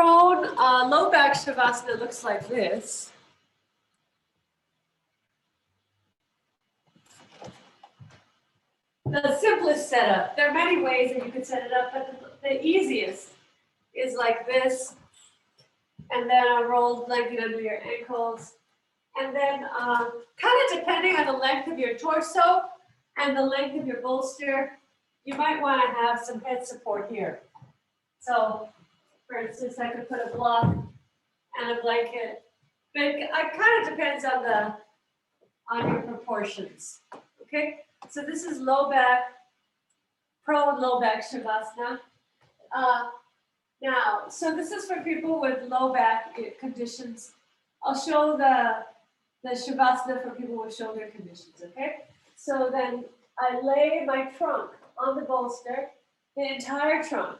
prone low back Shavasana looks like this. The simplest setup. There are many ways that you could set it up, but the easiest is like this, and then a rolled blanket under your ankles, and then kind of depending on the length of your torso and the length of your bolster, you might want to have some head support here. So, for instance, I could put a block and a blanket, but it kind of depends on your proportions. Okay, so this is low back, prone low back Shavasana. Now, so this is for people with low back conditions. I'll show the Shavasana for people with shoulder conditions, okay? So then I lay my trunk on the bolster, the entire trunk.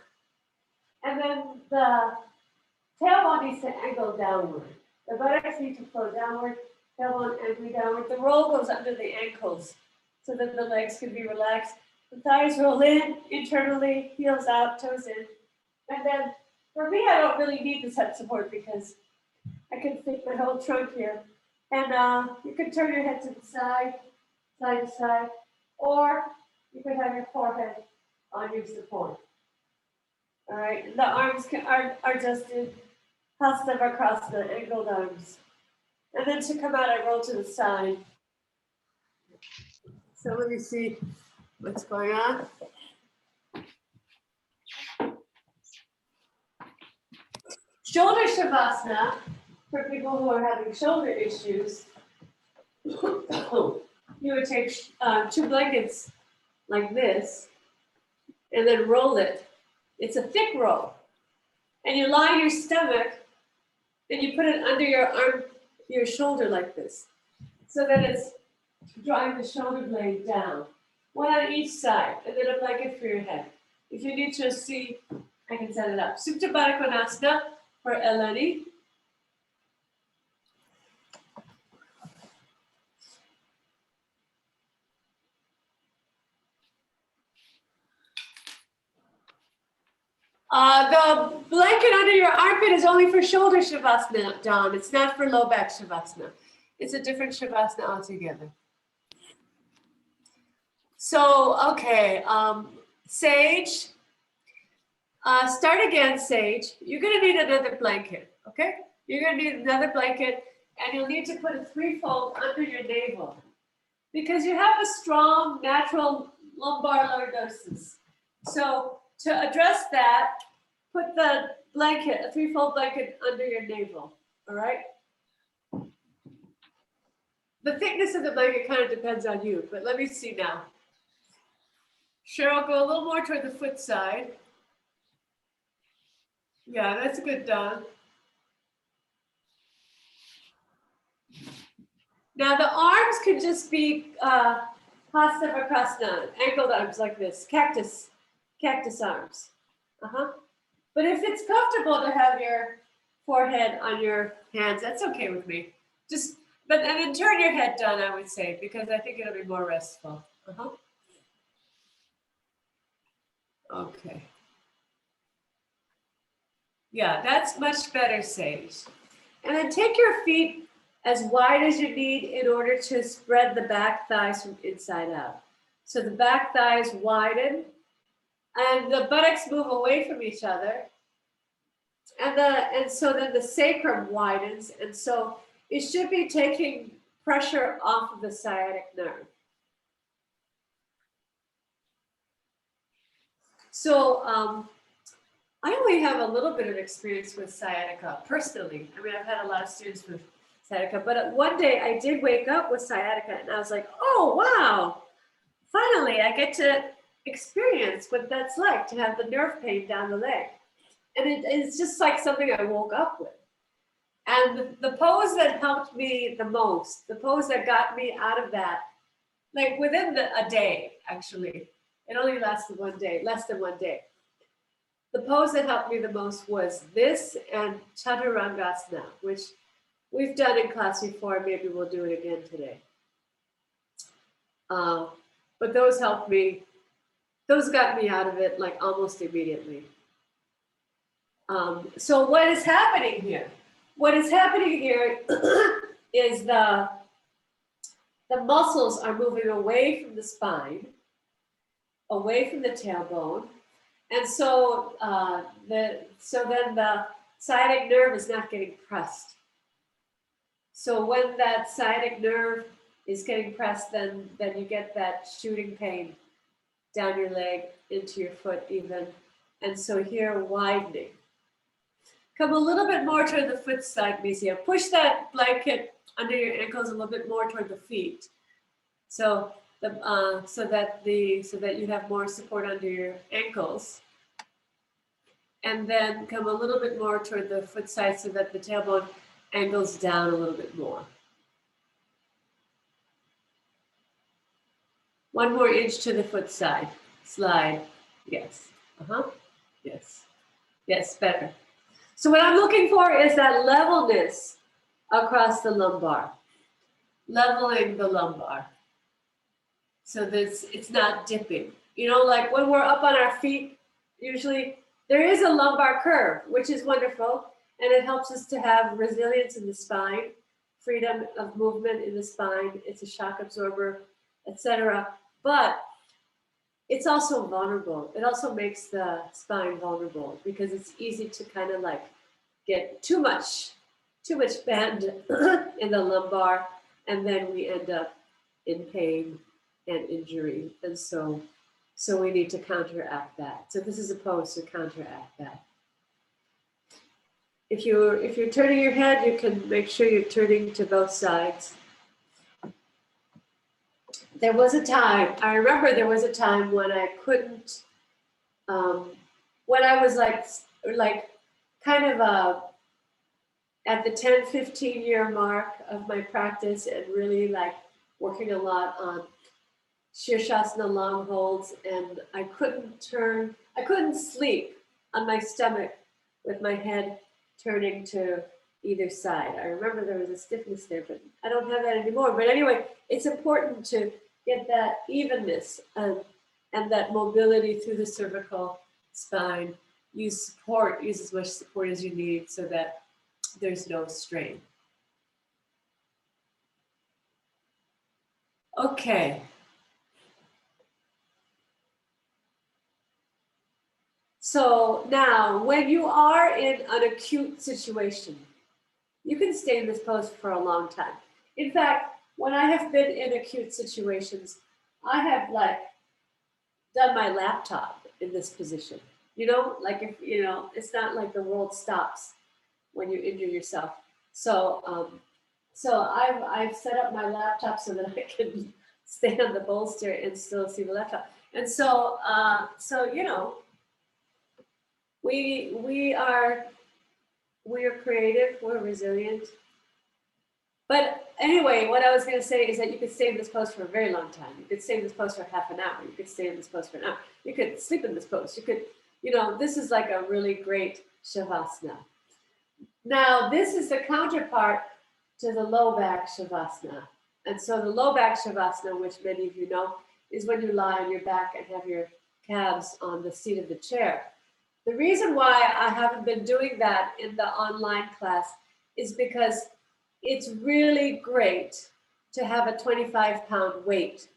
And then the tailbone needs to angle downward. The buttocks need to flow downward, tailbone angling downward. The roll goes under the ankles so that the legs can be relaxed. The thighs roll in internally, heels out, toes in. And then for me, I don't really need this head support because I can fit my whole trunk here. And you can turn your head to the side, side to side, or you can have your forehead on your support. All right, the arms are adjusted, Hasta across the angled arms. And then to come out, I roll to the side. So let me see what's going on. Shoulder Shavasana, for people who are having shoulder issues, you would take 2 blankets like this and then roll it. It's a thick roll. And you lie your stomach and you put it under your arm, your shoulder like this. So that it's drawing the shoulder blade down. One on each side, and then a blanket for your head. If you need to see, I can set it up. Supta Baddha Konasana for Eleni. The blanket under your armpit is only for shoulder Shavasana, Don. It's not for low back Shavasana. It's a different Shavasana altogether. So, okay, Sage. Start again, Sage. You're gonna need another blanket, okay? You're gonna need another blanket, and you'll need to put a 3-fold under your navel because you have a strong natural lumbar lordosis. So to address that, put the blanket, a 3-fold blanket under your navel, all right? The thickness of the blanket kind of depends on you, but let me see now. Cheryl, go a little more toward the foot side. Yeah, that's good, Don. Now the arms could just be Hasta Vakrasana, angled arms like this, cactus arms. But if it's comfortable to have your forehead on your hands, that's okay with me. And then turn your head down, I would say, because I think it'll be more restful. Okay. Yeah, that's much better, Sage. And then take your feet as wide as you need in order to spread the back thighs from inside out. So the back thighs widen and the buttocks move away from each other. And so then the sacrum widens. And so it should be taking pressure off of the sciatic nerve. So I only have a little bit of experience with sciatica personally. I mean, I've had a lot of students with sciatica, but one day I did wake up with sciatica and I was like, oh, wow, finally I get to experience what that's like to have the nerve pain down the leg. And it's just like something I woke up with. And the pose that helped me the most, the pose that got me out of that, like within a day, actually, it only lasted one day, less than one day. The pose that helped me the most was this and Chaturangasana, which we've done in class before. Maybe we'll do it again today. But those helped me, those got me out of it like almost immediately. So what is happening here? What is happening here is the muscles are moving away from the spine, away from the tailbone, and so then the sciatic nerve is not getting pressed. So when that sciatic nerve is getting pressed, then you get that shooting pain down your leg, into your foot even, and so here widening. Come a little bit more toward the foot side, Misia. Push that blanket under your ankles a little bit more toward the feet, so that you have more support under your ankles. And then come a little bit more toward the foot side so that the tailbone angles down a little bit more. 1 more inch to the foot side. Slide. Yes. Yes. Yes, better. So what I'm looking for is that levelness across the lumbar. Leveling the lumbar. So that it's not dipping. You know, like when we're up on our feet, usually there is a lumbar curve, which is wonderful, and it helps us to have resilience in the spine, freedom of movement in the spine. It's a shock absorber, etc. But it's also vulnerable. It also makes the spine vulnerable because it's easy to kind of like get too much bend in the lumbar, and then we end up in pain and injury. And so we need to counteract that. So this is a pose to counteract that. If you're turning your head, you can make sure you're turning to both sides. There was a time, I remember there was a time when I couldn't, when I was like kind of at the 10, 15 year mark of my practice and really like working a lot on Shirshasana long holds, and I couldn't sleep on my stomach with my head turning to either side. I remember there was a stiffness there, but I don't have that anymore. But anyway, it's important to get that evenness and that mobility through the cervical spine. Use as much support as you need so that there's no strain. Okay. So now, when you are in an acute situation, you can stay in this pose for a long time. In fact, when I have been in acute situations, I have like done my laptop in this position. You know, like if, you know, it's not like the world stops when you injure yourself. So I've set up my laptop so that I can stay on the bolster and still see the laptop. And so you know, we are creative, we're resilient. But anyway, what I was going to say is that you could stay in this pose for a very long time. You could stay in this pose for half an hour. You could stay in this pose for an hour. You could sleep in this pose. You could, you know, this is like a really great Shavasana. Now, this is the counterpart to the low back Shavasana. And so the low back Shavasana, which many of you know, is when you lie on your back and have your calves on the seat of the chair. The reason why I haven't been doing that in the online class is because it's really great to have a 25-pound weight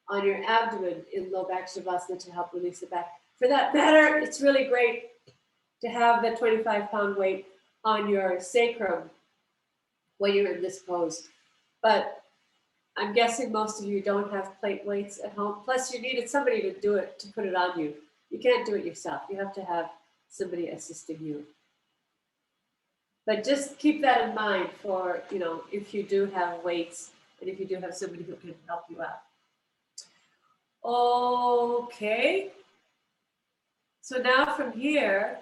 on your abdomen in low back Shavasana to help release the back. For that matter, it's really great to have the 25-pound weight on your sacrum when you're in this pose. But I'm guessing most of you don't have plate weights at home. Plus, you needed somebody to do it, to put it on you. You can't do it yourself. You have to have somebody assisting you. But just keep that in mind for, you know, if you do have weights and if you do have somebody who can help you out. Okay. So now from here,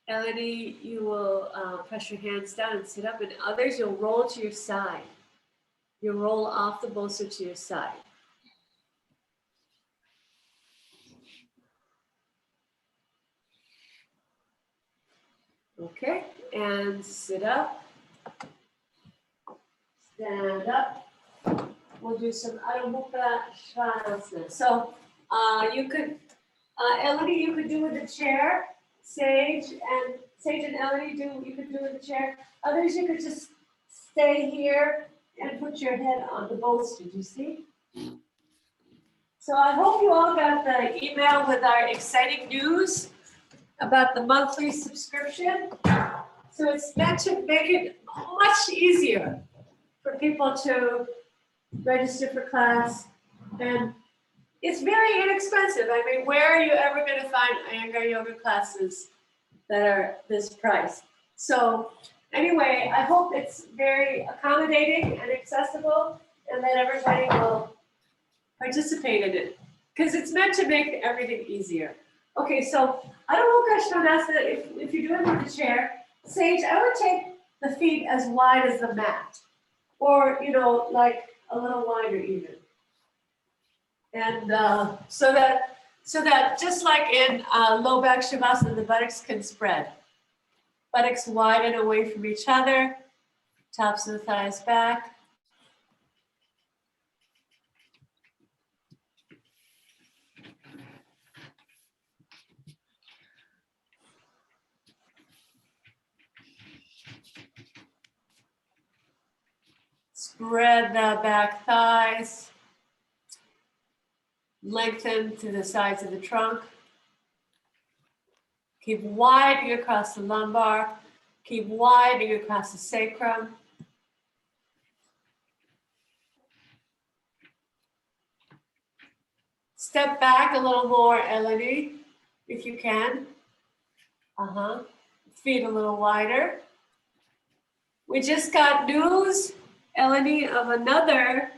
Elodie, you will press your hands down and sit up, and others, you'll roll to your side. You'll roll off the bolster to your side. Okay, and sit up. Stand up. We'll do some Adho Mukha Svanasana. So you could, Elodie, you could do with the chair, Sage and Sage and Elodie, you could do in the chair. Others, you could just stay here and put your head on the bolster, do you see? So I hope you all got the email with our exciting news about the monthly subscription. So it's meant to make it much easier for people to register for class. And it's very inexpensive. I mean, where are you ever going to find Iyengar yoga classes that are this price? So anyway, I hope it's very accommodating and accessible and that everybody will participate in it because it's meant to make everything easier. Okay, so I don't know, Krishnadasa, if you're doing it in the chair, Sage, I would take the feet as wide as the mat or, you know, like a little wider even. And so that just like in low back Shavasana, the buttocks can spread. Buttocks wide and away from each other, tops of the thighs back. Spread the back thighs. Lengthen to the sides of the trunk. Keep widening across the lumbar. Keep widening across the sacrum. Step back a little more, Elodie, if you can. Feet a little wider. We just got news, Elodie, of another,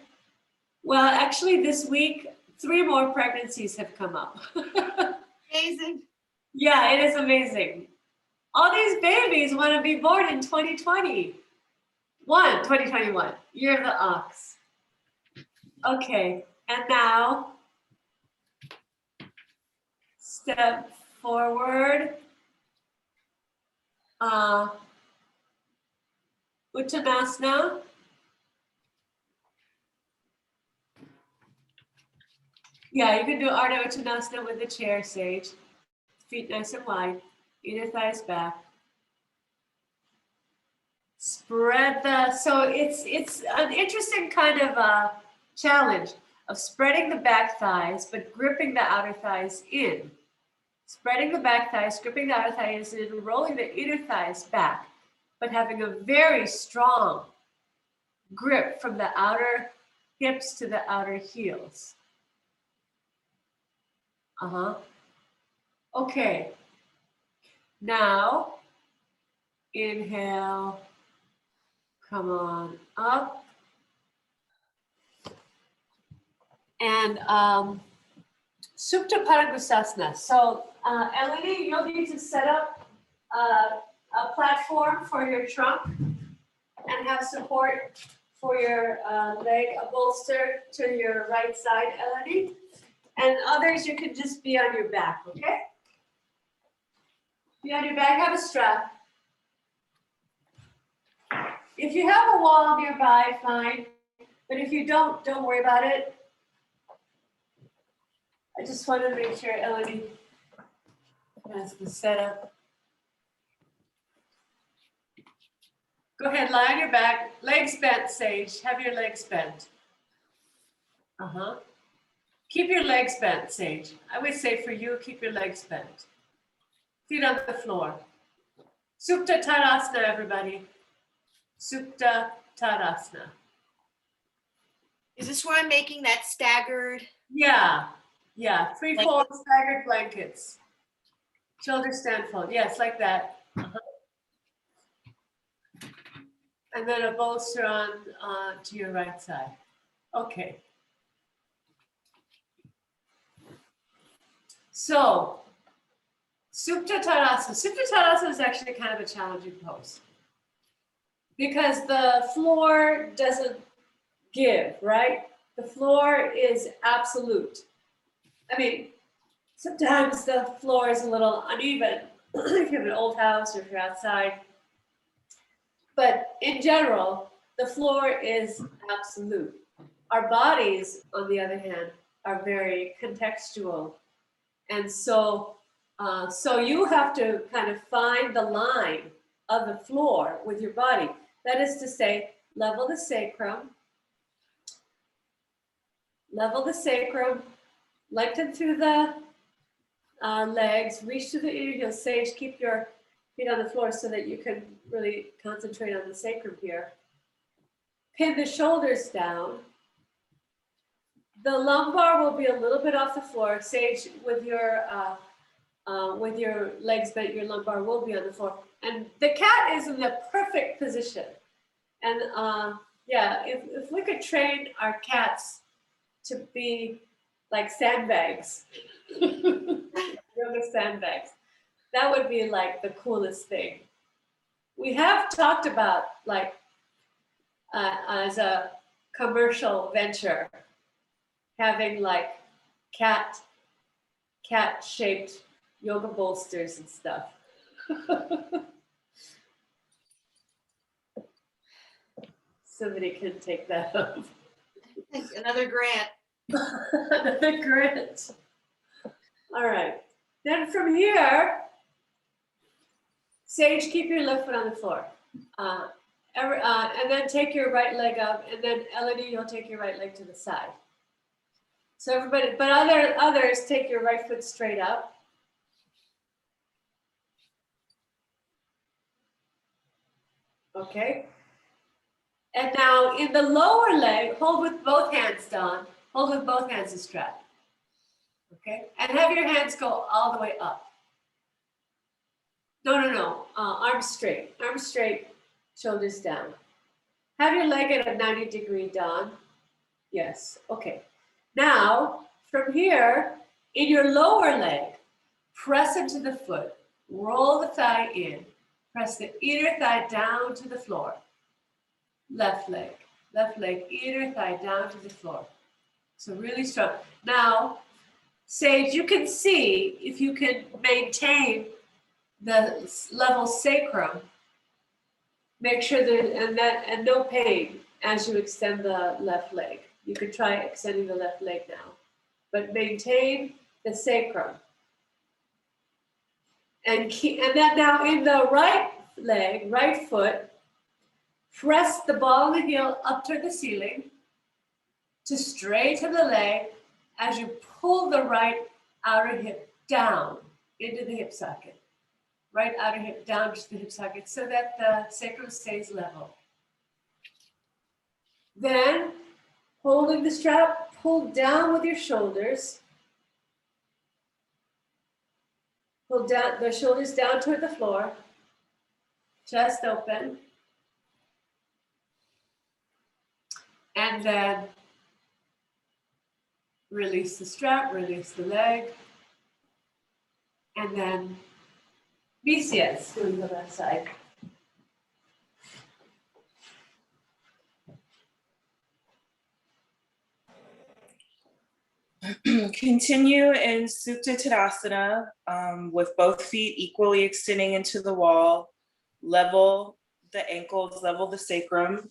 well, actually this week, 3 more pregnancies have come up. Amazing. Yeah, it is amazing. All these babies want to be born in 2021, year of the ox. Okay, and now, step forward. Uttanasana. Yeah, you can do Ardha Uttanasana with the chair, Sage. Feet nice and wide, inner thighs back. Spread so it's an interesting kind of challenge of spreading the back thighs, but gripping the outer thighs in. Spreading the back thighs, gripping the outer thighs in, rolling the inner thighs back, but having a very strong grip from the outer hips to the outer heels. Okay. Now, inhale, come on up. And Supta Padangusasana. So, Elodie, you'll need to set up a platform for your trunk and have support for your leg, a bolster to your right side, Elodie. And others, you can just be on your back, okay? Be on your back, have a strap. If you have a wall nearby, fine. But if you don't worry about it. I just wanted to make sure Elodie has the setup. Go ahead, lie on your back, legs bent, Sage. Have your legs bent. Keep your legs bent, Sage. I would say for you, keep your legs bent. Feet on the floor. Supta Tadasana, everybody. Supta Tadasana. Is this where I'm making that staggered? Yeah. 3-4 staggered blankets. Shoulder stand fold. Yes, like that. And then a bolster on to your right side. Okay. So, Supta Tadasana. Supta Tadasana is actually kind of a challenging pose because the floor doesn't give, right? The floor is absolute. I mean, sometimes the floor is a little uneven if you have an old house or if you're outside. But in general, the floor is absolute. Our bodies, on the other hand, are very contextual. And so So you have to kind of find the line of the floor with your body. That is to say, level the sacrum, lengthen through the legs, reach to the inner heels. Sage, keep your feet on the floor so that you can really concentrate on the sacrum here. Pin the shoulders down. The lumbar will be a little bit off the floor. Sage, with your legs bent, your lumbar will be on the floor. And the cat is in the perfect position. And yeah, if we could train our cats to be like sandbags, yoga sandbags, that would be like the coolest thing. We have talked about like as a commercial venture, having like cat-shaped yoga bolsters and stuff. Somebody can take that up. Another grant. Another grant. All right. Then from here, Sage, keep your left foot on the floor. And then take your right leg up, and then Elodie, you'll take your right leg to the side. So everybody, but others take your right foot straight up. Okay. And now in the lower leg, hold with both hands down. Hold with both hands the strap. Okay. And have your hands go all the way up. No. Arms straight. Arms straight, shoulders down. Have your leg at a 90-degree down. Yes. Okay. Now, from here, in your lower leg, press into the foot. Roll the thigh in. Press the inner thigh down to the floor. Left leg, inner thigh down to the floor. So really strong. Now, Sage, you can see if you can maintain the level sacrum. Make sure that and no pain as you extend the left leg. You could try extending the left leg now, but maintain the sacrum. And then now in the right leg, right foot, press the ball of the heel up toward the ceiling to straighten the leg as you pull the right outer hip down into the hip socket. Right outer hip down to the hip socket so that the sacrum stays level. Then, holding the strap, pull down with your shoulders. Pull down the shoulders down toward the floor. Chest open. And then release the strap, release the leg. And then BCS, doing the left side. Continue in Supta Tadasana with both feet equally extending into the wall. Level the ankles, level the sacrum.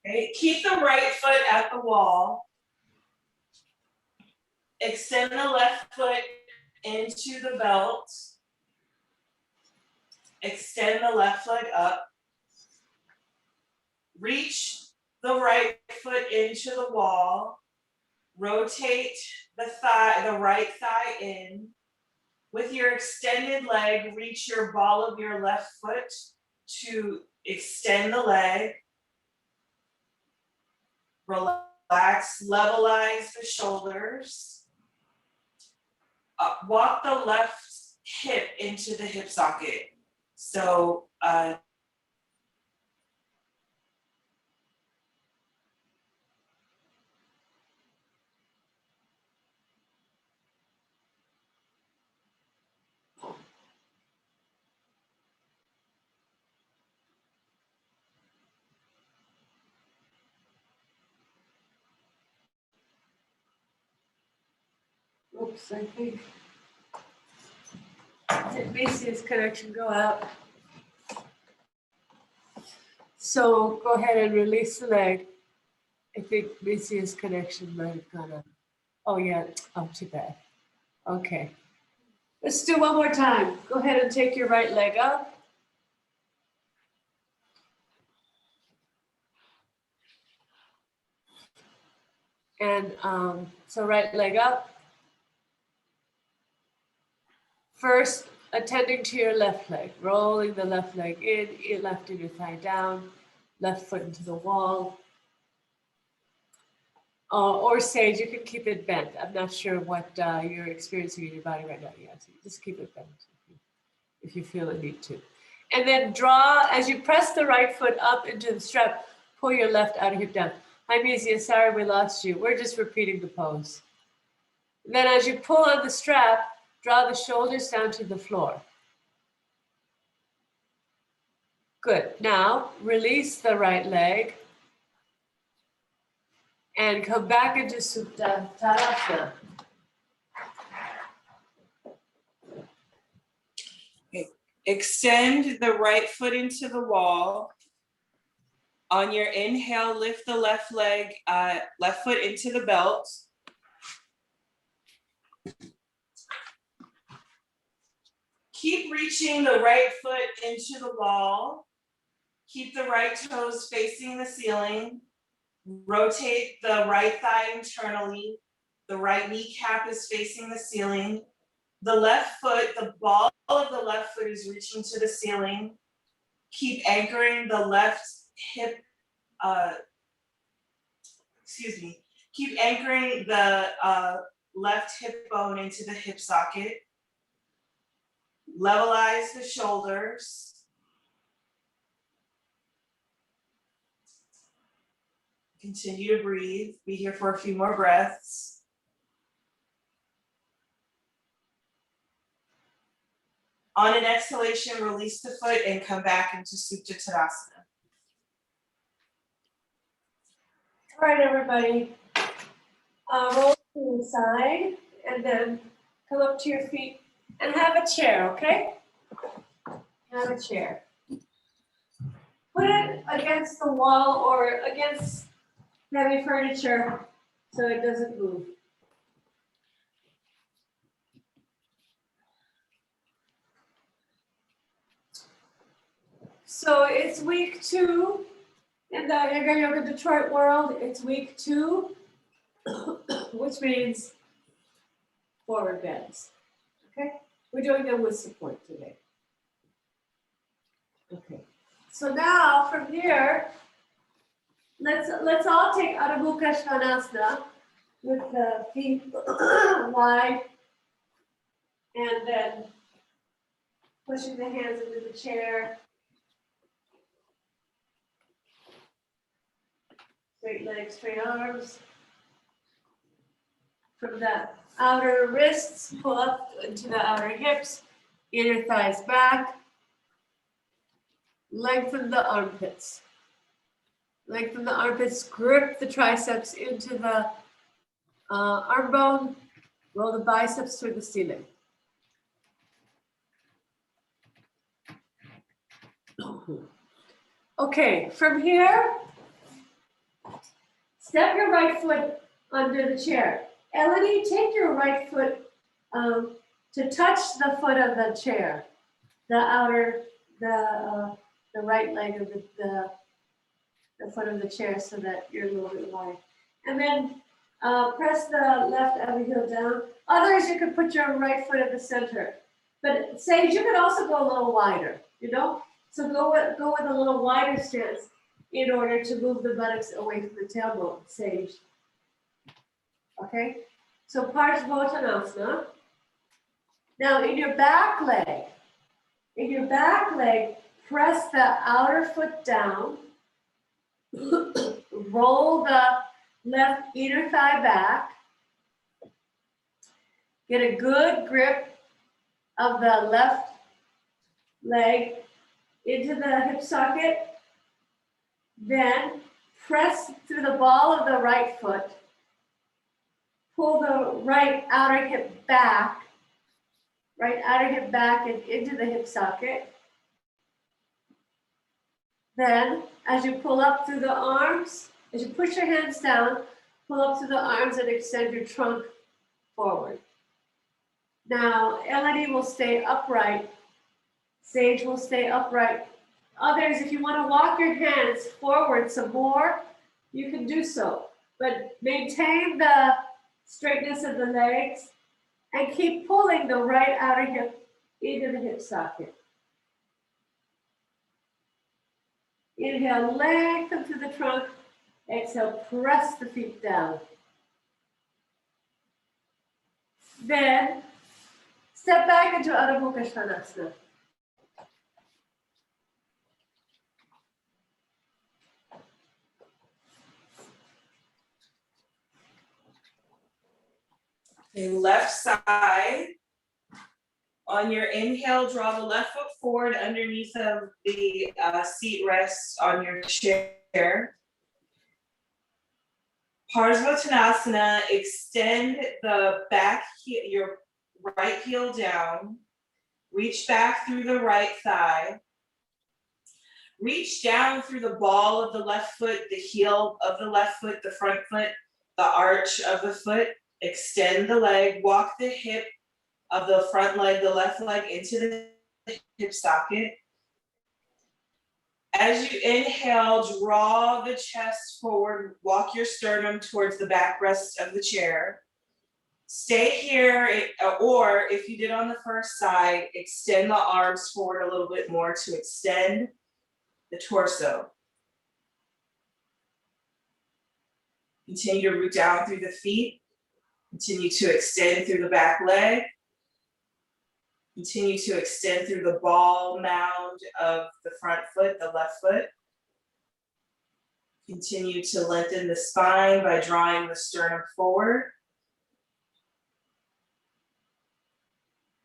Okay. Keep the right foot at the wall. Extend the left foot into the belt. Extend the left leg up. Reach the right foot into the wall. Rotate the right thigh in. With your extended leg, reach your ball of your left foot to extend the leg. Relax, levelize the shoulders. Walk the left hip into the hip socket. So Oops, I think. Did BCS connection go out? So go ahead and release the leg. I think BCS connection might have gone out. Oh, yeah. Oh, too bad. Okay. Let's do one more time. Go ahead and take your right leg up. And so right leg up. First, attending to your left leg, rolling the left leg in, your left inner thigh down, left foot into the wall. Or Sage, you can keep it bent. I'm not sure what you're experiencing in your body right now. Yeah, so just keep it bent if you feel a need to. And then draw, as you press the right foot up into the strap, pull your left outer hip down. Hi, Mizia, sorry we lost you. We're just repeating the pose. And then as you pull on the strap, draw the shoulders down to the floor. Good. Now, release the right leg and come back into Supta Tadasana. Extend the right foot into the wall. On your inhale, lift the left leg, left foot into the belt. Keep reaching the right foot into the wall. Keep the right toes facing the ceiling. Rotate the right thigh internally. The right kneecap is facing the ceiling. The left foot, the ball of the left foot is reaching to the ceiling. Keep anchoring the left hip, keep anchoring the left hip bone into the hip socket. Levelize the shoulders. Continue to breathe. Be here for a few more breaths. On an exhalation, release the foot and come back into Supta Tadasana. All right, everybody. Roll to the side and then come up to your feet and have a chair, okay? Have a chair. Put it against the wall or against heavy furniture so it doesn't move. So it's week 2 in the Yoga Detroit world. It's week 2, which means forward bends. Okay, we're doing them with support today. Okay, so now from here, let's all take Adho Mukha Svanasana with the feet wide, and then pushing the hands into the chair. Straight legs, straight arms. From the outer wrists, pull up into the outer hips, inner thighs back. Lengthen the armpits. Lengthen the armpits, grip the triceps into the arm bone, roll the biceps toward the ceiling. Okay, from here, step your right foot under the chair. Elodie, take your right foot to touch the foot of the chair, the right leg of the foot of the chair so that you're a little bit wide. And then press the left outer heel down. Others, you could put your right foot at the center. But Sage, you could also go a little wider, you know? So go with a little wider stance in order to move the buttocks away from the tailbone, Sage. Okay? So Parsvottanasana. Now in your back leg, press the outer foot down. Roll the left inner thigh back. Get a good grip of the left leg into the hip socket. Then press through the ball of the right foot. Pull the right outer hip back. Right outer hip back and into the hip socket. Then, as you pull up through the arms, as you push your hands down, Pull up to the arms and extend your trunk forward. Now, Elodie will stay upright. Sage will stay upright. Others, if you want to walk your hands forward some more, you can do so. But maintain the straightness of the legs and keep pulling the right outer hip into the hip socket. Inhale, lengthen through the trunk. Exhale, press the feet down. Then, step back into Adho Mukha Svanasana. Okay, left side. On your inhale, draw the left foot forward underneath of the seat rest on your chair. Parsvottanasana, extend the back heel, your right heel down. Reach back through the right thigh. Reach down through the ball of the left foot, the heel of the left foot, the front foot, the arch of the foot. Extend the leg, walk the hip of the front leg, the left leg into the hip socket. As you inhale, draw the chest forward, walk your sternum towards the backrest of the chair. Stay here, or if you did on the first side, extend the arms forward a little bit more to extend the torso. Continue to root down through the feet. Continue to extend through the back leg. Continue to extend through the ball mound of the front foot, the left foot. Continue to lengthen the spine by drawing the sternum forward.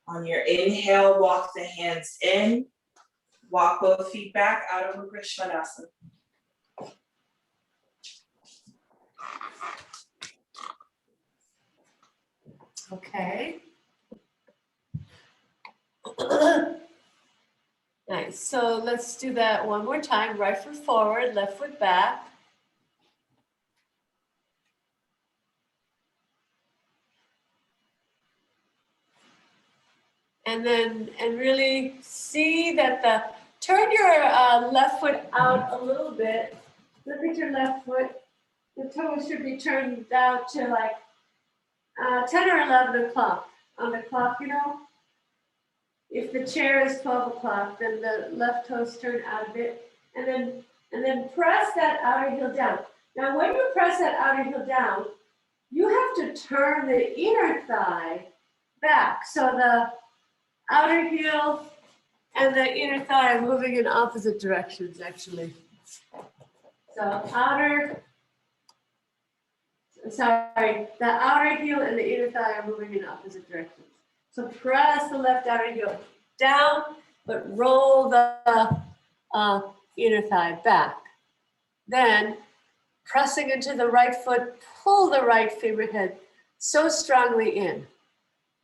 On your inhale, walk the hands in. Walk both feet back, Adho Mukha Svanasana. Okay. Nice. So let's do that one more time. Right foot forward, left foot back. And really see that turn your left foot out a little bit. Look at your left foot. The toes should be turned down to like 10 or 11 o'clock on the clock, you know. If the chair is 12 o'clock, then the left toes turn out a bit, and then press that outer heel down. Now, when you press that outer heel down, you have to turn the inner thigh back. So the outer heel and the inner thigh are moving in opposite directions, actually. So the outer heel and the inner thigh are moving in opposite directions. So press the left outer heel down, but roll the inner thigh back. Then, pressing into the right foot, pull the right femur head so strongly in.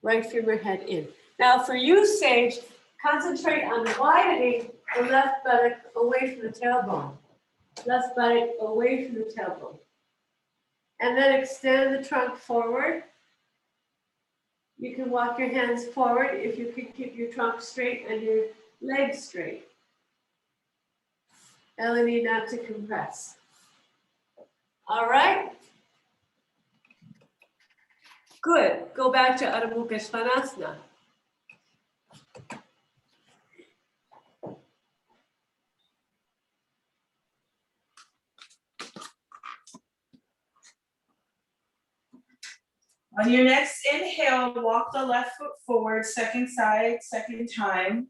Right femur head in. Now for you, Sage, concentrate on widening the left buttock away from the tailbone. Left buttock away from the tailbone. And then extend the trunk forward. You can walk your hands forward if you can keep your trunk straight and your legs straight. Elodie, not to compress. All right. Good. Go back to Adho Mukha Svanasana. On your next inhale, walk the left foot forward, second side, second time.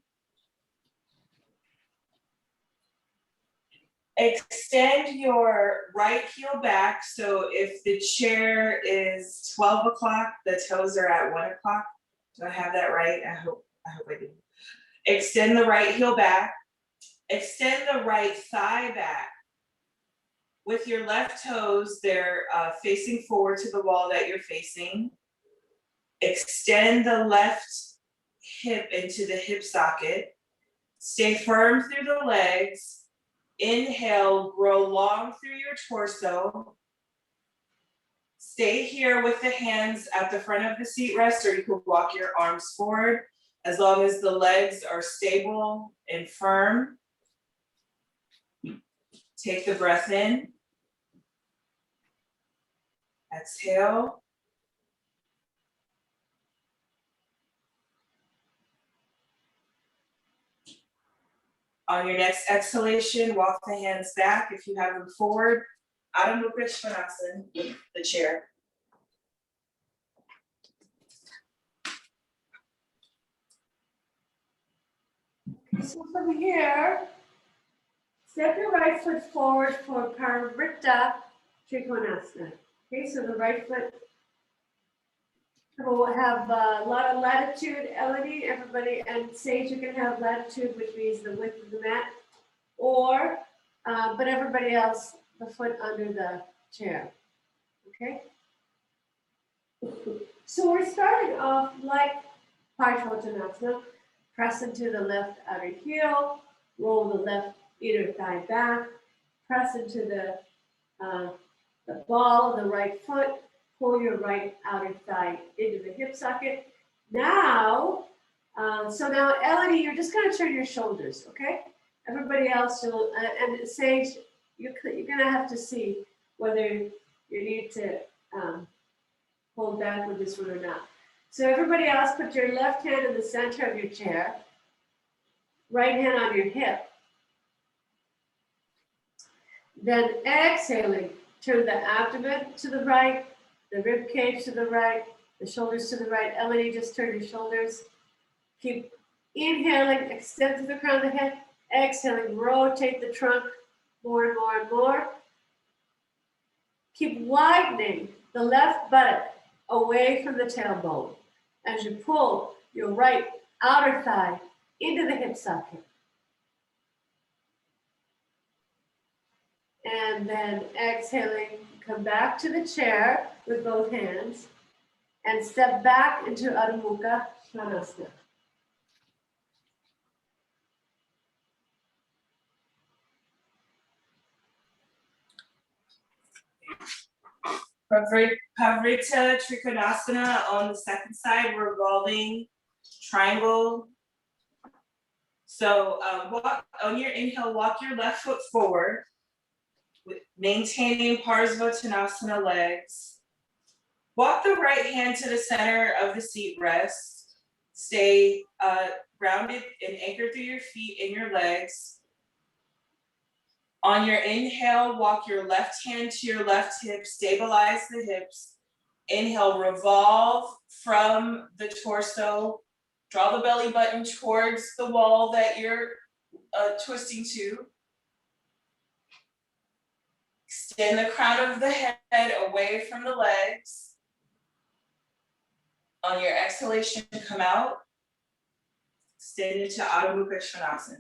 Extend your right heel back, so if the chair is 12 o'clock, the toes are at 1 o'clock. Do I have that right? I hope I do. Extend the right heel back. Extend the right thigh back. With your left toes, they're facing forward to the wall that you're facing. Extend the left hip into the hip socket. Stay firm through the legs. Inhale, grow long through your torso. Stay here with the hands at the front of the seat rest, or you could walk your arms forward as long as the legs are stable and firm. Take the breath in. Exhale. On your next exhalation, walk the hands back if you have them forward. Adho Mukha Svanasana, the chair. So from here, step your right foot forward for Parivrtta Trikonasana. Okay, so the right foot will have a lot of latitude, Elodie, everybody, and Sage, you can have latitude, which means the width of the mat, or, but everybody else, the foot under the chair, okay? So we're starting off like Parsvottanasana, press into the left outer heel, roll the left inner thigh back, press into the ball of the right foot, pull your right outer thigh into the hip socket. Now, so now Elodie, you're just gonna turn your shoulders, okay? Everybody else, and Sage, you're gonna have to see whether you need to hold back with this one or not. So everybody else, put your left hand in the center of your chair, right hand on your hip. Then exhaling, turn the abdomen to the right, the rib cage to the right, the shoulders to the right. Elodie, just turn your shoulders. Keep inhaling, extend to the crown of the head. Exhaling, rotate the trunk more and more and more. Keep widening the left buttock away from the tailbone as you pull your right outer thigh into the hip socket. And then exhaling, come back to the chair with both hands and step back into Adho Mukha Svanasana. Parivrtta Trikonasana on the second side, revolving triangle. So walk on your inhale, walk your left foot forward, maintaining Parsvottanasana legs. Walk the right hand to the center of the seat rest. Stay grounded and anchored through your feet and your legs. On your inhale, walk your left hand to your left hip, stabilize the hips. Inhale, revolve from the torso. Draw the belly button towards the wall that you're twisting to. Extend the crown of the head away from the legs. On your exhalation, come out. Extend into Adho Mukha Svanasana.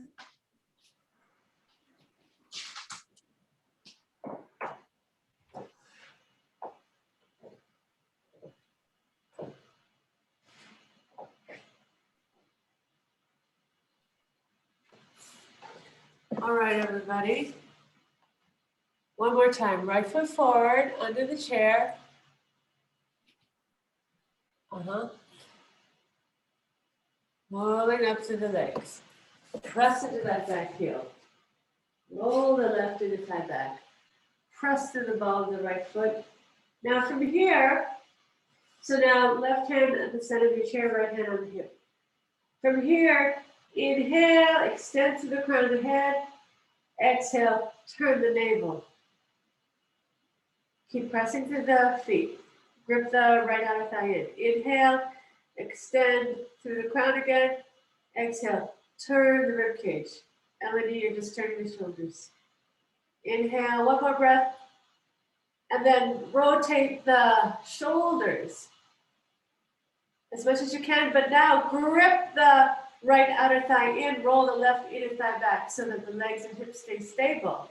All right, everybody. One more time, right foot forward, under the chair. Rolling up to the legs. Press into that back heel. Roll the left inner thigh back. Press to the ball of the right foot. Now from here, so now left hand at the center of your chair, right hand on the hip. From here, inhale, extend to the crown of the head. Exhale, turn the navel. Keep pressing to the feet. Grip the right outer thigh in. Inhale, extend through the crown again. Exhale, turn the rib cage. Elodie, you're just turning the shoulders. Inhale, one more breath. And then rotate the shoulders as much as you can, but now grip the right outer thigh in, roll the left inner thigh back so that the legs and hips stay stable.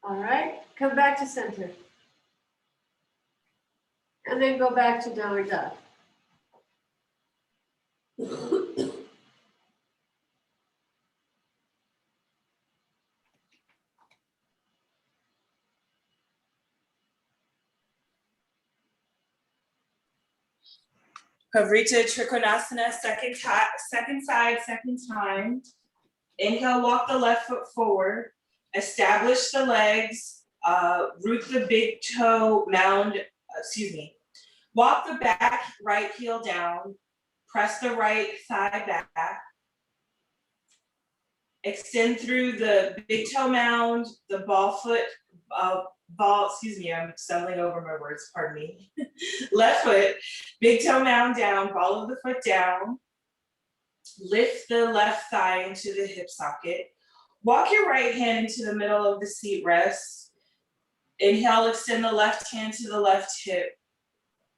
All right, come back to center. And then go back to downward dog. Pavrita Trikonasana, second side, second time. Inhale, walk the left foot forward. Establish the legs, root the big toe mound, walk the back right heel down, press the right thigh back. Extend through the big toe mound, the I'm stumbling over my words, pardon me. Left foot, big toe mound down, ball of the foot down. Lift the left thigh into the hip socket. Walk your right hand into the middle of the seat rest. Inhale, extend the left hand to the left hip.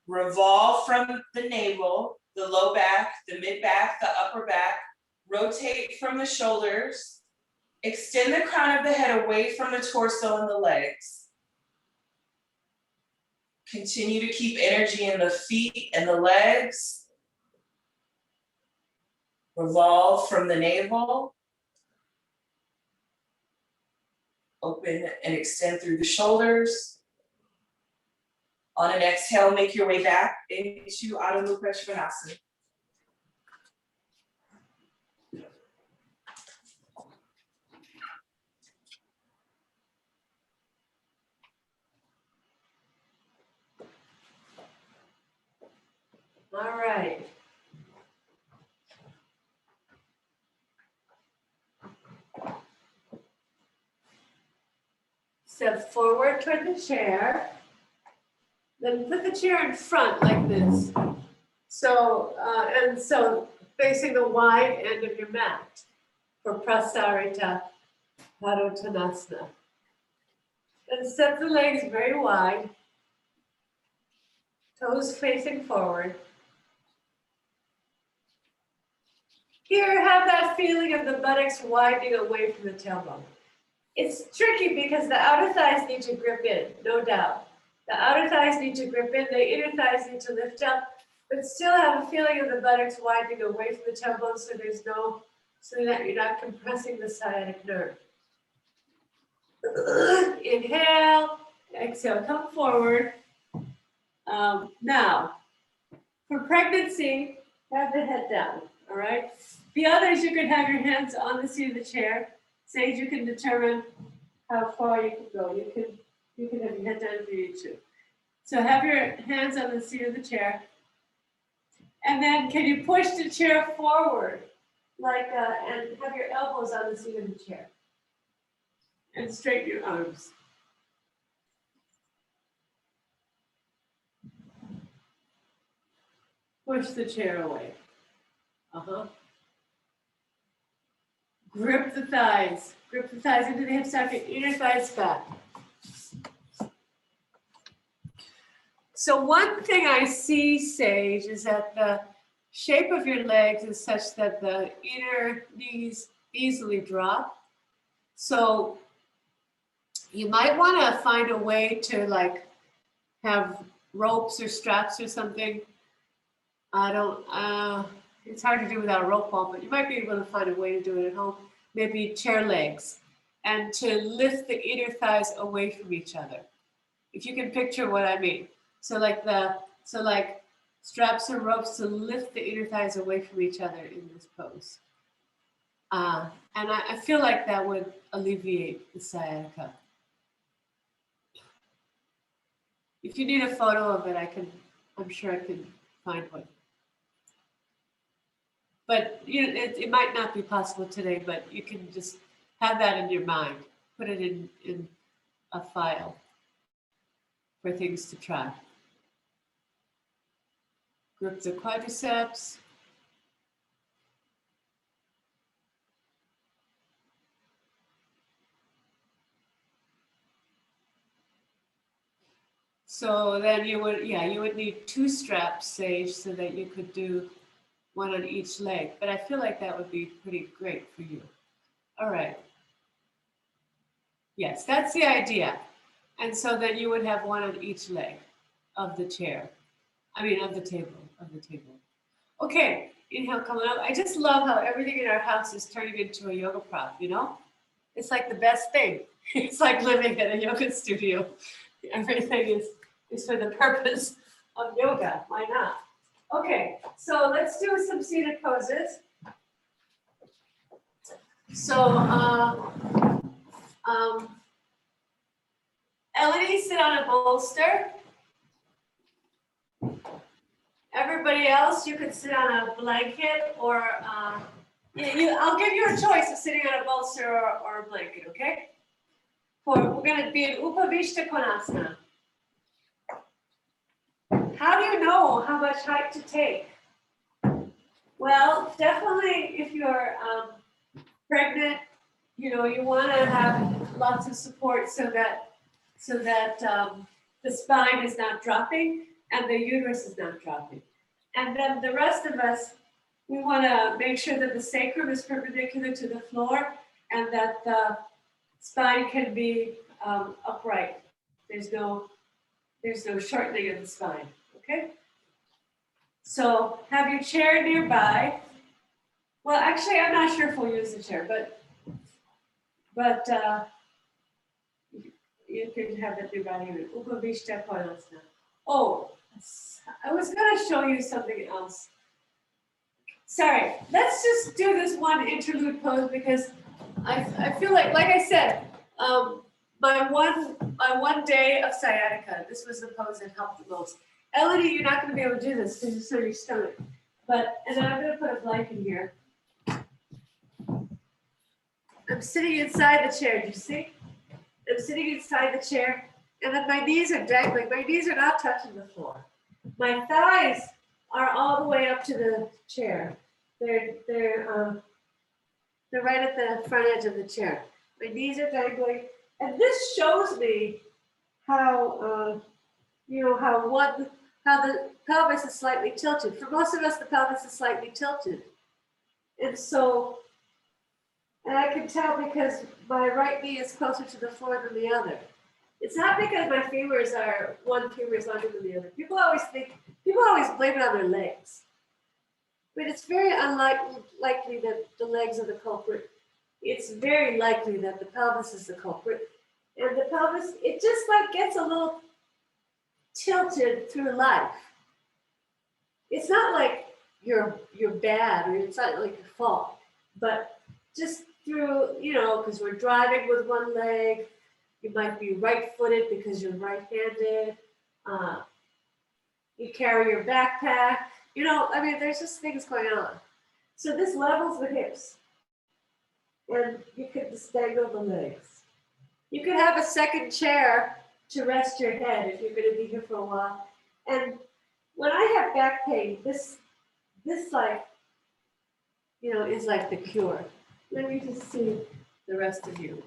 Revolve from the navel, the low back, the mid back, the upper back. Rotate from the shoulders. Extend the crown of the head away from the torso and the legs. Continue to keep energy in the feet and the legs. Revolve from the navel. Open and extend through the shoulders. On an exhale, make your way back into Adho Mukha Svanasana. All right. Step forward toward the chair. Then put the chair in front like this. So, so facing the wide end of your mat for Prasarita Padottanasana. Then step the legs very wide, toes facing forward. Here, have that feeling of the buttocks widening away from the tailbone. It's tricky because the outer thighs need to grip in, no doubt. The outer thighs need to grip in, the inner thighs need to lift up, but still have a feeling of the buttocks widening away from the tailbone so that you're not compressing the sciatic nerve. Inhale, exhale, come forward. Now, for pregnancy, have the head down, all right? The others, you can have your hands on the seat of the chair. Sage, you can determine how far you can go. You can have your head down if you need to. So have your hands on the seat of the chair. And then can you push the chair forward, and have your elbows on the seat of the chair. And straighten your arms. Push the chair away. Grip the thighs. Grip the thighs into the hip socket, inner thighs back. So one thing I see, Sage, is that the shape of your legs is such that the inner knees easily drop. So you might want to find a way to have ropes or straps or something. It's hard to do without a rope ball, but you might be able to find a way to do it at home. Maybe chair legs, and to lift the inner thighs away from each other. If you can picture what I mean. So like straps or ropes to lift the inner thighs away from each other in this pose. And I feel like that would alleviate the sciatica. If you need a photo of it, I'm sure I can find one. But it might not be possible today, but you can just have that in your mind. Put it in a file for things to try. Grip the quadriceps. So then you would need 2 straps, Sage, so that you could do one on each leg. But I feel like that would be pretty great for you. All right. Yes, that's the idea. And so then you would have one on each leg of the chair. Of the table. Okay, inhale coming up. I just love how everything in our house is turning into a yoga prop, It's like the best thing. It's like living at a yoga studio. Everything is for the purpose of yoga. Why not? Okay, so let's do some seated poses. So, Elodie, sit on a bolster. Everybody else, you could sit on a blanket or, I'll give you a choice of sitting on a bolster or a blanket, okay? We're gonna be in Upavishta Konasana. How do you know how much height to take? Well, definitely if you're pregnant, you want to have lots of support so that the spine is not dropping and the uterus is not dropping. And then the rest of us, we want to make sure that the sacrum is perpendicular to the floor and that the spine can be upright. There's no shortening of the spine, okay? So have your chair nearby. Well, actually, I'm not sure if we'll use the chair, but you can have it nearby here. Upavishta Konasana. Oh, I was going to show you something else. Sorry, let's just do this one interlude pose because I feel like I said, my one day of sciatica, this was the pose that helped the most. Elodie, you're not going to be able to do this because it's on your stomach. And then I'm going to put a blanket here. I'm sitting inside the chair, do you see? I'm sitting inside the chair, and then my knees are dangling. My knees are not touching the floor. My thighs are all the way up to the chair. They're right at the front edge of the chair. My knees are dangling, and this shows me how how the pelvis is slightly tilted. For most of us, the pelvis is slightly tilted, and I can tell because my right knee is closer to the floor than the other. It's not because my femurs are, one femur is longer than the other. People always blame it on their legs. But it's very unlikely that the legs are the culprit. It's very likely that the pelvis is the culprit. And the pelvis, it just like gets a little tilted through life. It's not like you're bad or it's not like your fault, but just through, because we're driving with one leg, you might be right-footed because you're right-handed, you carry your backpack, there's just things going on. So this levels the hips, and you could just dangle the legs. You could have a second chair to rest your head if you're going to be here for a while. And when I have back pain, this like, is like the cure. Let me just see the rest of you.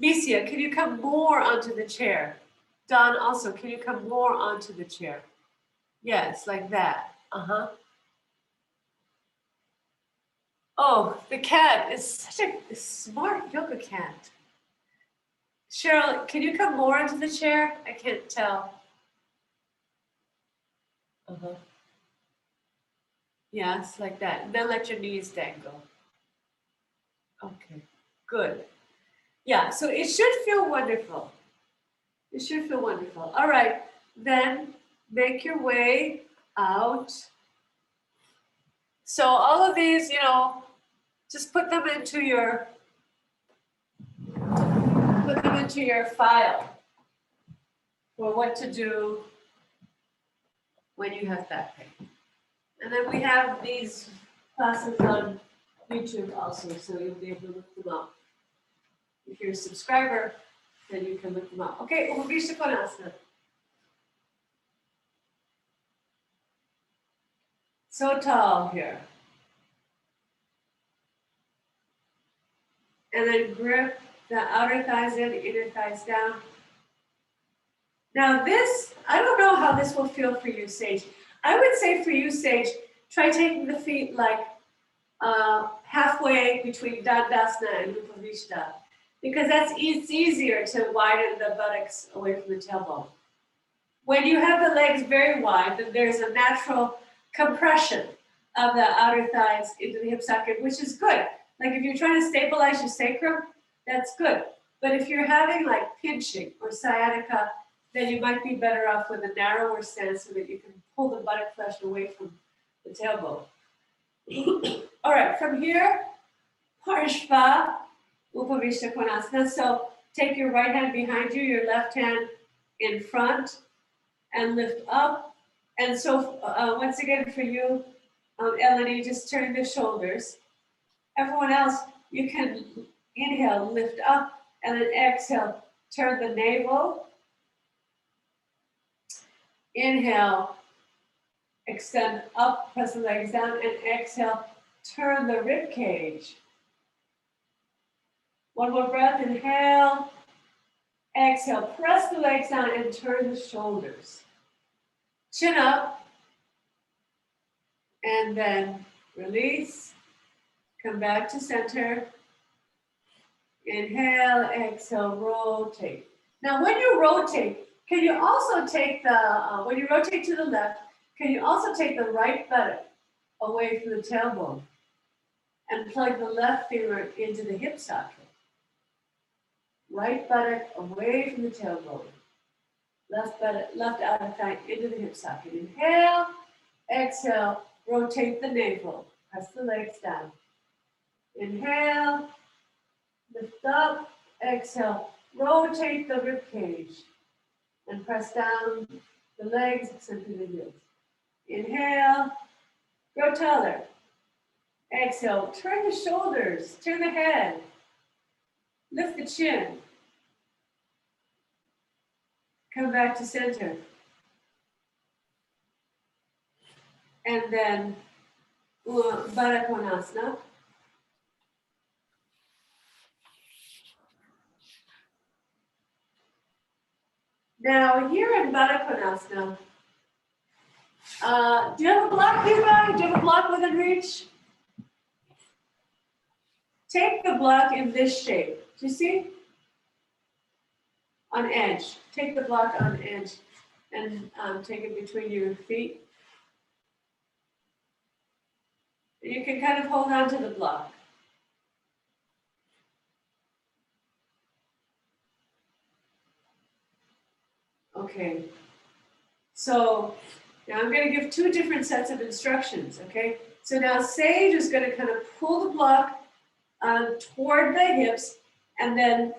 Misia, can you come more onto the chair? Don, also, can you come more onto the chair? Yes, like that. Oh, the cat is such a smart yoga cat. Cheryl, can you come more into the chair? I can't tell. Yes, like that. And then let your knees dangle. Okay, good. Yeah, so it should feel wonderful. It should feel wonderful. All right, then make your way out. So all of these, just put them into your file for what to do when you have back pain. And then we have these classes on YouTube also, so you'll be able to look them up. If you're a subscriber, then you can look them up. Okay, Upavishta Konasana. So tall here. And then grip the outer thighs in, inner thighs down. Now this, I don't know how this will feel for you, Sage. I would say for you, Sage, try taking the feet like halfway between Dandasana and Upavishta, because it's easier to widen the buttocks away from the tailbone. When you have the legs very wide, then there's a natural compression of the outer thighs into the hip socket, which is good. Like if you're trying to stabilize your sacrum, that's good. But if you're having like pinching or sciatica, then you might be better off with a narrower stance so that you can pull the buttock flesh away from the tailbone. All right, from here, Parshva Upavishta Konasana. So take your right hand behind you, your left hand in front, and lift up. And so once again for you, Eleni, just turn the shoulders. Everyone else, you can inhale, lift up, and then exhale, turn the navel. Inhale, extend up, press the legs down, and exhale, turn the rib cage. One more breath, inhale, exhale, press the legs down and turn the shoulders. Chin up, and then release, come back to center. Inhale, exhale, rotate. Now when you rotate, can you also take when you rotate to the left, can you also take the right buttock away from the tailbone and plug the left femur into the hip socket? Right buttock away from the tailbone. Left buttock, left outer thigh into the hip socket. Inhale, exhale, rotate the navel. Press the legs down. Inhale, lift up, exhale, rotate the rib cage. And press down the legs, extend the heels. Inhale, grow taller. Exhale, turn the shoulders, turn the head. Lift the chin. Come back to center. And then Baddha Konasana. Now here in Baddha Konasana, do you have a block nearby? Do you have a block within reach? Take the block in this shape. Do you see? On edge. Take the block on edge and take it between your feet. You can kind of hold on to the block. Okay. So now I'm going to give two different sets of instructions, okay? So now Sage is going to kind of pull the block toward the hips and then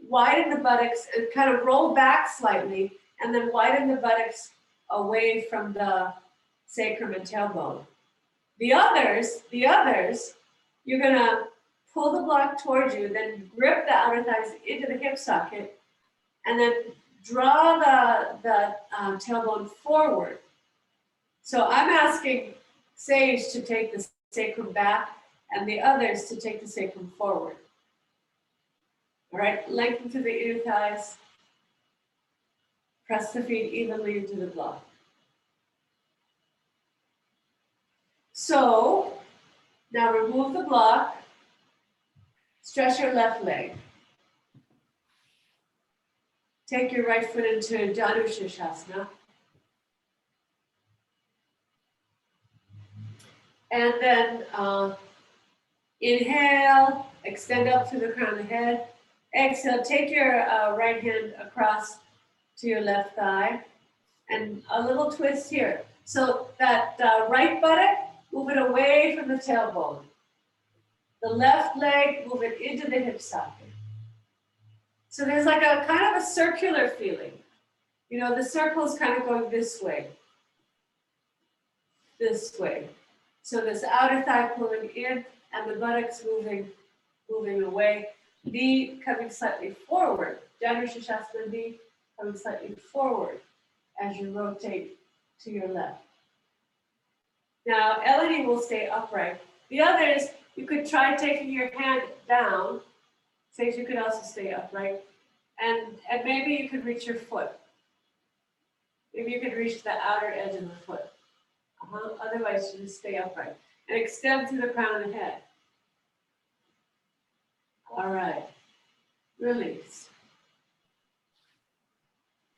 widen the buttocks and kind of roll back slightly and then widen the buttocks away from the sacrum and tailbone. The others, you're going to pull the block towards you, then grip the outer thighs into the hip socket and then draw the tailbone forward. So I'm asking Sage to take the sacrum back and the others to take the sacrum forward. All right, lengthen through the inner thighs. Press the feet evenly into the block. So now remove the block. Stretch your left leg. Take your right foot into Janu Shirshasana. And then inhale, extend up through the crown of the head. Exhale, take your right hand across to your left thigh. And a little twist here. So that right buttock, move it away from the tailbone. The left leg, move it into the hip socket. So there's like a kind of a circular feeling. You know, the circle is kind of going this way. This way. So this outer thigh pulling in and the buttocks moving away. Knee coming slightly forward. Janu Shirshasana knee coming slightly forward as you rotate to your left. Now, Eleni will stay upright. The others, you could try taking your hand down. Sage, you could also stay upright. And maybe you could reach your foot. Maybe you could reach the outer edge of the foot. Otherwise, you just stay upright. And extend through the crown of the head. All right. Release.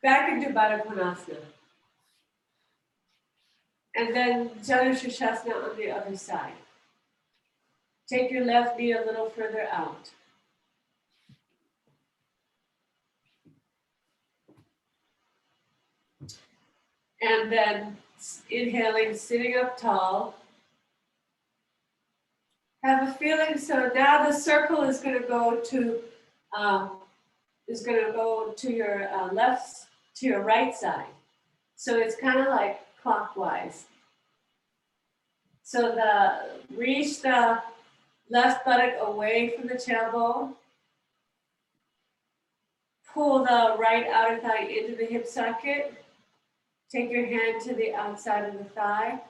Back into Baddha Konasana. And then Janu Shirshasana on the other side. Take your left knee a little further out. And then inhaling, sitting up tall. Have a feeling, so now the circle is gonna go to, your left, to your right side. So it's kind of like clockwise. So reach the left buttock away from the tailbone. Pull the right outer thigh into the hip socket. Take your hand to the outside of the thigh.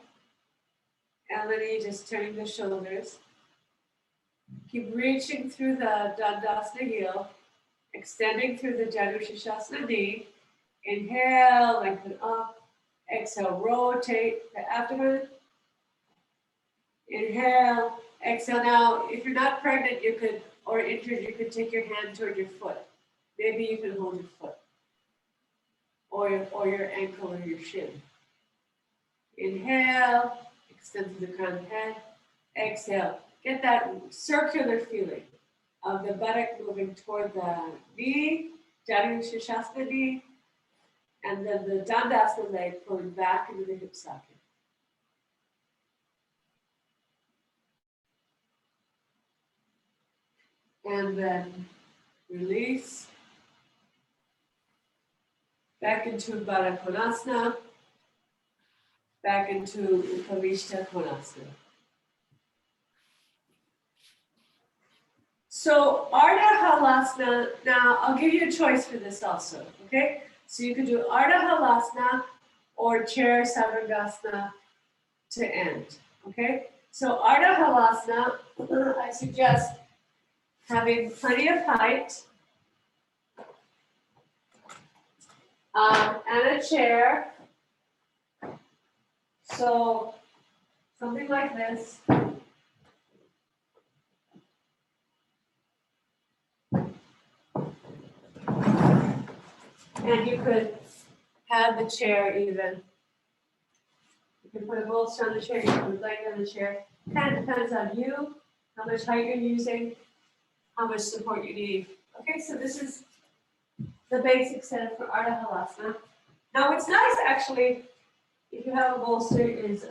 And then you just turn the shoulders. Keep reaching through the Dandasana heel, extending through the Janu Shirshasana knee. Inhale, lengthen up. Exhale, rotate the abdomen. Inhale, exhale. Now, if you're not pregnant, or injured, you could take your hand toward your foot. Maybe you can hold your foot, or your ankle or your shin. Inhale, extend to the crown of the head. Exhale, get that circular feeling of the buttock moving toward the knee, Janu Shirshasana knee, and then the Dandasana leg pulling back into the hip socket. And then release. Back into Baddha Konasana. Back into Upavishta Konasana. So Ardha Halasana, now I'll give you a choice for this also, okay? So you can do Ardha Halasana or chair Sarvangasana to end, okay? So Ardha Halasana, I suggest having plenty of height, and a chair. So something like this. And you could have the chair even. You can put a bolster on the chair, you can put a blanket on the chair. Kind of depends on you, how much height you're using, how much support you need. Okay, so this is the basic setup for Ardha Halasana. Now what's nice actually, if you have a bolster, is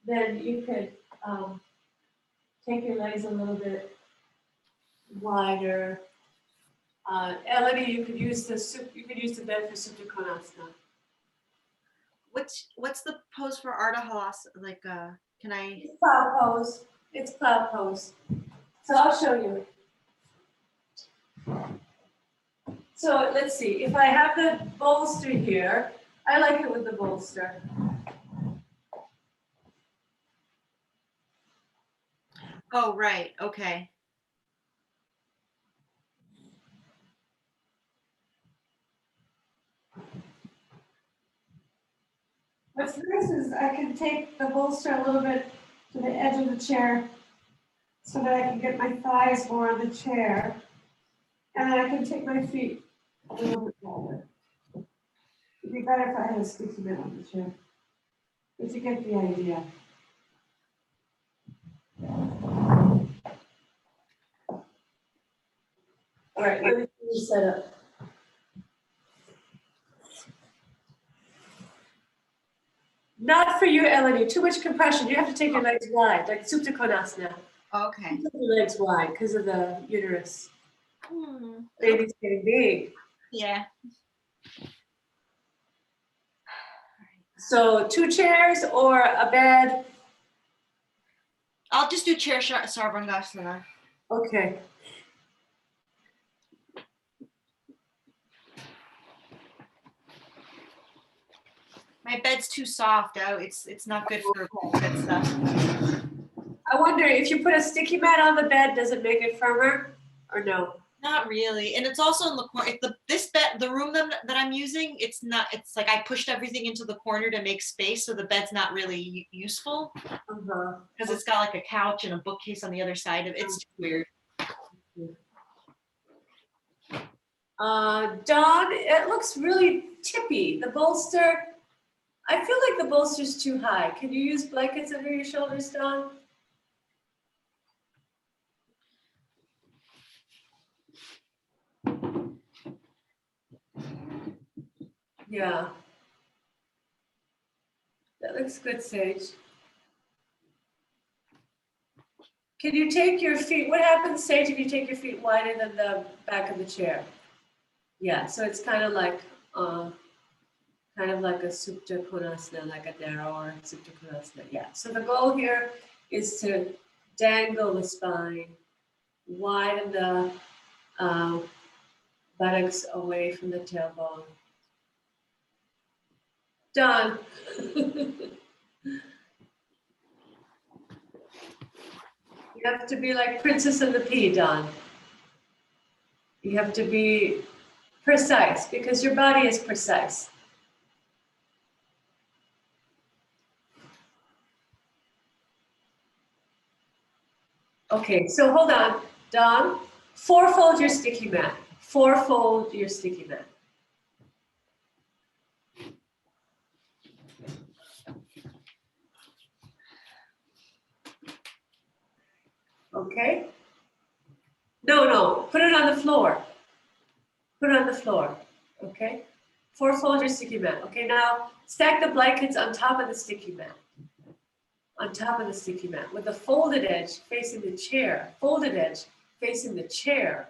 then you could take your legs a little bit wider. Elodie, you could use the bed for Supta Konasana. What's the pose for Ardha Halasana? Like, can I? It's cloud pose. It's cloud pose. So I'll show you. So let's see. If I have the bolster here, I like it with the bolster. Oh, right. Okay. What's nice is I can take the bolster a little bit to the edge of the chair so that I can get my thighs more on the chair. And then I can take my feet a little bit lower. It'd be better if I had a sticky bit on the chair. But you get the idea. All right, let me set up. Not for you, Elodie. Too much compression. You have to take your legs wide, like Supta Konasana. Okay. Take your legs wide because of the uterus. Hmm. Baby's getting big. Yeah. So 2 chairs or a bed. I'll just do chair Sarvangasana. Okay. My bed's too soft out. It's not good for bed stuff. I wonder if you put a sticky mat on the bed, does it make it firmer or no? Not really, and it's also in the corner. This bed, the room that I'm using, it's not. It's like I pushed everything into the corner to make space, so the bed's not really useful because it's got like a couch and a bookcase on the other side of it. It's weird. Dawn, it looks really tippy. The bolster, I feel like the bolster's too high. Can you use blankets under your shoulders, Dawn? Yeah. That looks good, Sage. Can you take your feet, what happens, Sage, if you take your feet wider than the back of the chair? Yeah, so it's kind of like a Supta Konasana, like a narrower Supta Konasana. Yeah, so the goal here is to dangle the spine, widen the buttocks away from the tailbone. Done. You have to be like Princess and the Pea, Don. You have to be precise because your body is precise. Okay, so hold on, Don. Fourfold your sticky mat. Fourfold your sticky mat. Okay? No, put it on the floor. Put it on the floor, okay? Fourfold your sticky mat. Okay, now stack the blankets on top of the sticky mat. On top of the sticky mat with the folded edge facing the chair. Folded edge facing the chair.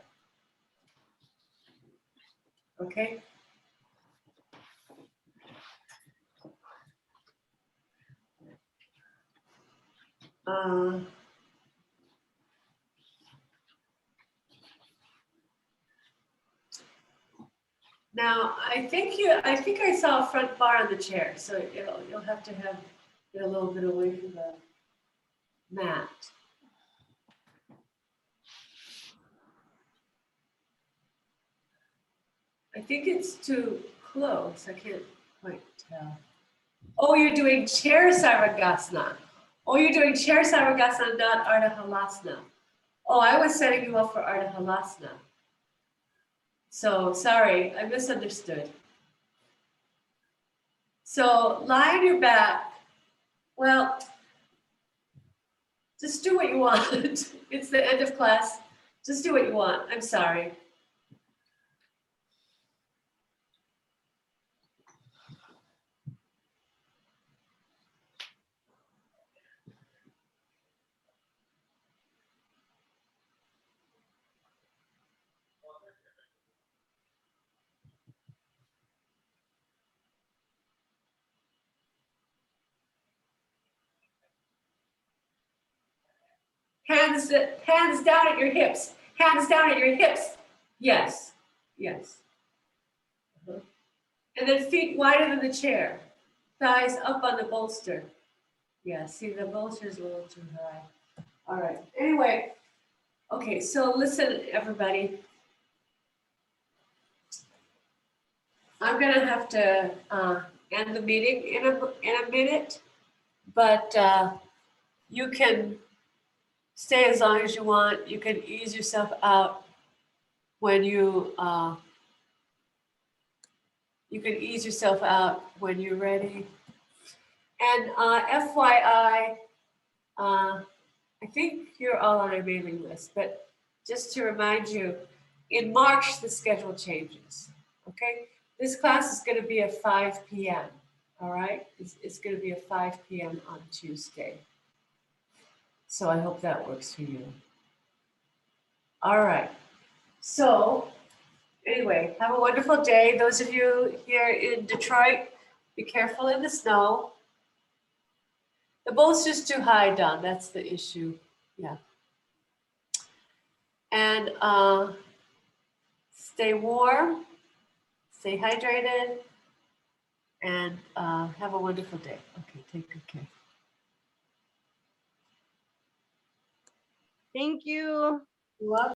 Okay? Now I think I saw a front bar on the chair, so you'll have to get a little bit away from the mat. I think it's too close. I can't quite tell. Oh, you're doing chair Sarvagasana. Oh, you're doing chair Sarvagasana, not Ardha Halasana. Oh, I was setting you up for Ardha Halasana. So sorry, I misunderstood. So lie on your back. Well, just do what you want. It's the end of class. Just do what you want. I'm sorry. Hands down at your hips. Hands down at your hips. Yes. And then feet wider than the chair. Thighs up on the bolster. Yeah, see, the bolster is a little too high. All right. Anyway, okay, so listen, everybody. I'm going to have to end the meeting in a minute, but you can stay as long as you want. You can ease yourself out when you're ready. And FYI, I think you're all on our mailing list, but just to remind you, in March, the schedule changes, okay? This class is gonna be at 5 p.m., all right? It's gonna be at 5 p.m. on Tuesday. So I hope that works for you. All right, so anyway, have a wonderful day. Those of you here in Detroit, be careful in the snow. The bolster's too high, Don, that's the issue, yeah. And stay warm, stay hydrated, and have a wonderful day. Okay, take good care. Thank you. You're welcome.